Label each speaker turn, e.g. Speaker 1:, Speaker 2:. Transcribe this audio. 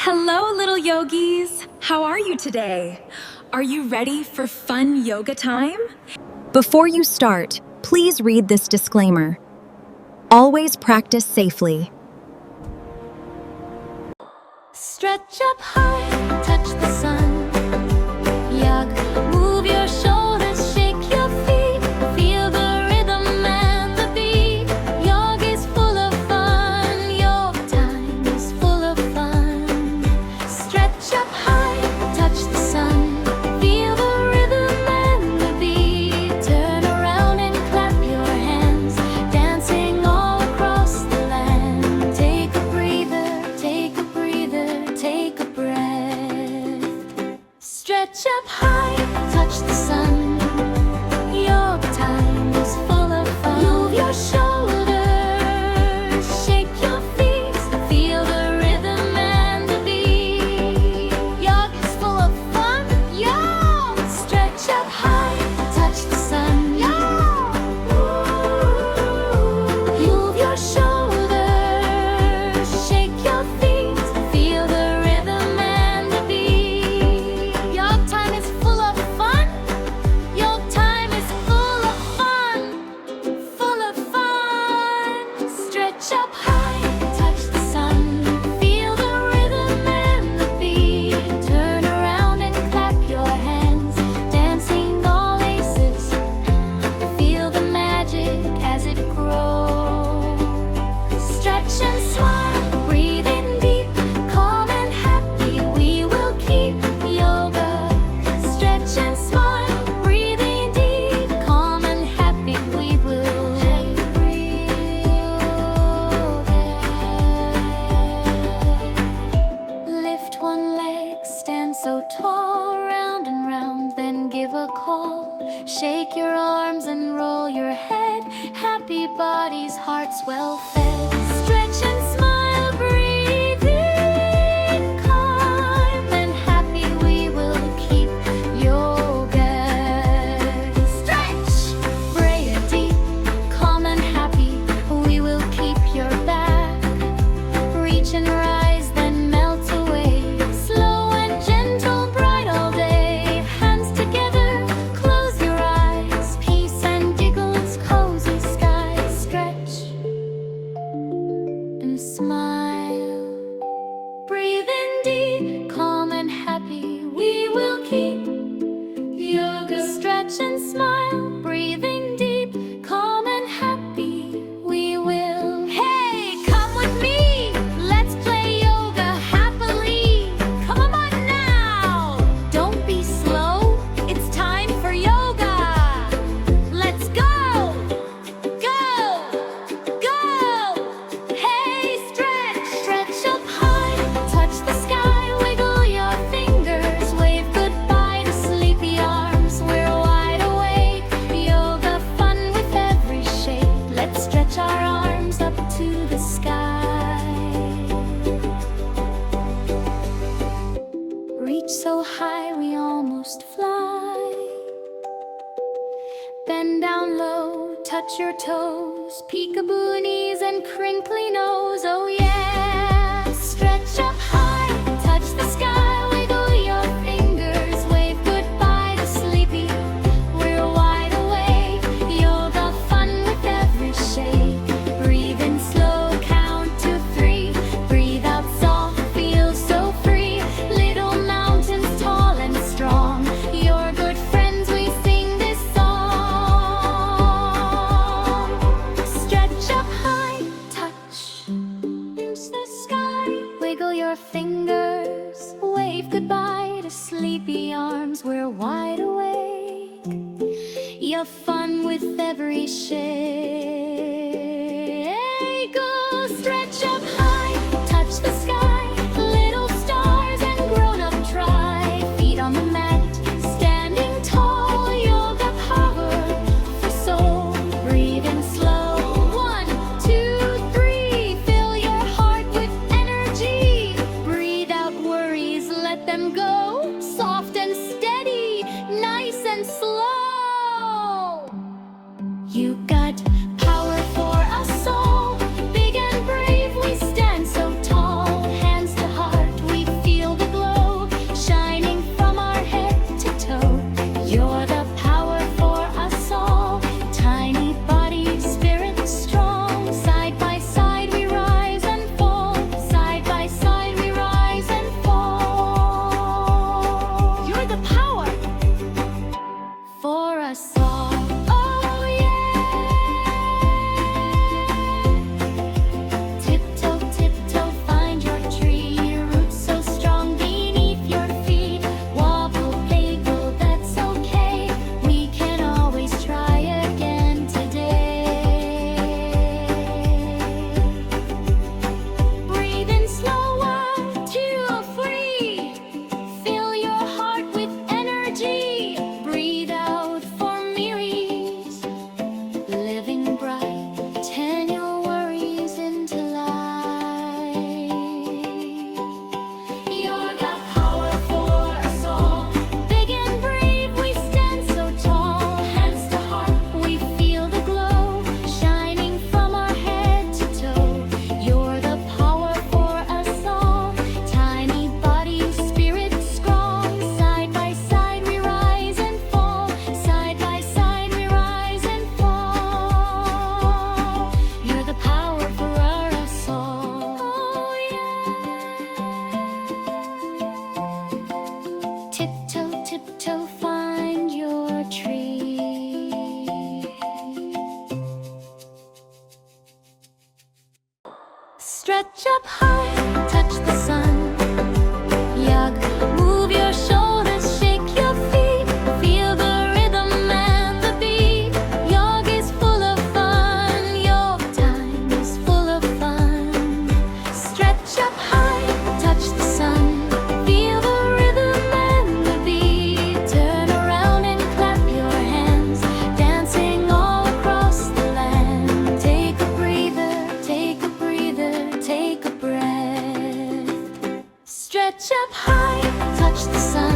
Speaker 1: Hello, little yogis. How are you today? Are you ready for fun yoga time?
Speaker 2: Before you start, please read this disclaimer. Always practice safely.
Speaker 3: Stretch up high, touch the sun. Yoga, move your shoulders, shake your feet. Feel the rhythm and the beat. Yoga is full of fun. Yoga time is full of fun. Stretch up high, touch the sun. Feel the rhythm and the beat. Turn around and clap your hands, dancing all across the land. Take a breather, take a breather, take a breath. Stretch up high, touch the sun. Yoga time is full of fun. Move your shoulders, shake your feet. Feel the rhythm and the beat. Yoga is full of fun. Yoga. Stretch up high, touch the sun. Yoga. Move your shoulders, shake your feet. Feel the rhythm and the beat. Yoga time is full of fun. Yoga time is full of fun. Full of fun. Stretch up high, touch the sun. Feel the rhythm and the beat. Turn around and clap your hands, dancing all aces. Feel the magic as it grows. Stretch and smile, breathe in deep, calm and happy. We will keep yoga. Stretch and smile, breathe in deep, calm and happy. We will lift one leg, stand so tall, round and round, then give a call. Shake your arms and roll your head. Happy bodies, hearts well fed. Stretch and smile, breathe in, calm and happy. We will keep yoga. Stretch, breathe deep, calm and happy. We will keep your back. Reach and rise, then melt away. Slow and gentle, bright all day. Hands together, close your eyes. Peace and giggles, cozy skies. Stretch and smile. Breathe in deep, calm and happy. We will keep yoga. Stretch and smile. Breathing deep, calm and happy. We will. Hey, come with me. Let's play yoga happily. Come on now. Don't be slow. It's time for yoga. Let's go. Go. Go. Hey, stretch. Stretch up high. Touch the sky. Wiggle your fingers. Wave goodbye to sleepy arms. We're wide awake. Yoga fun with every shake. Let's stretch our arms up to the sky. Reach so high we almost fly. Bend down low, touch your toes. Peekaboo knees and crinkly nose. Oh yeah. Stretch up high, touch the sky. Wiggle your fingers. Wave goodbye to sleepy. We're wide awake. Yoga fun with every shake. Breathe in slow, count to 3. Breathe out soft, feel so free. Little mountains tall and strong. You're good friends, we sing this song. Stretch up high, touch the sky. Wiggle your fingers. Wave goodbye to sleepy arms. We're wide awake. You're fun with every shake. Go stretch up high, touch the sky. Little stars and grown-up try. Feet on the mat, standing tall. Yoga power for soul. Breathe in slow. 1, 2, 3. Fill your heart with energy. Breathe out worries, let them go. Soft and steady, nice and slow. You got power for us all. Big and brave, we stand. up high, touch the sun. Yag, move your shoulders, shake your feet. Feel the rhythm and the beat. Yog is full of fun. Your time is full of fun. Stretch up high, touch the sun. Feel the rhythm and the beat. Turn around and clap your hands, dancing all across the land. Take a breather, take a breather, take a breath. Stretch up high, touch the sun.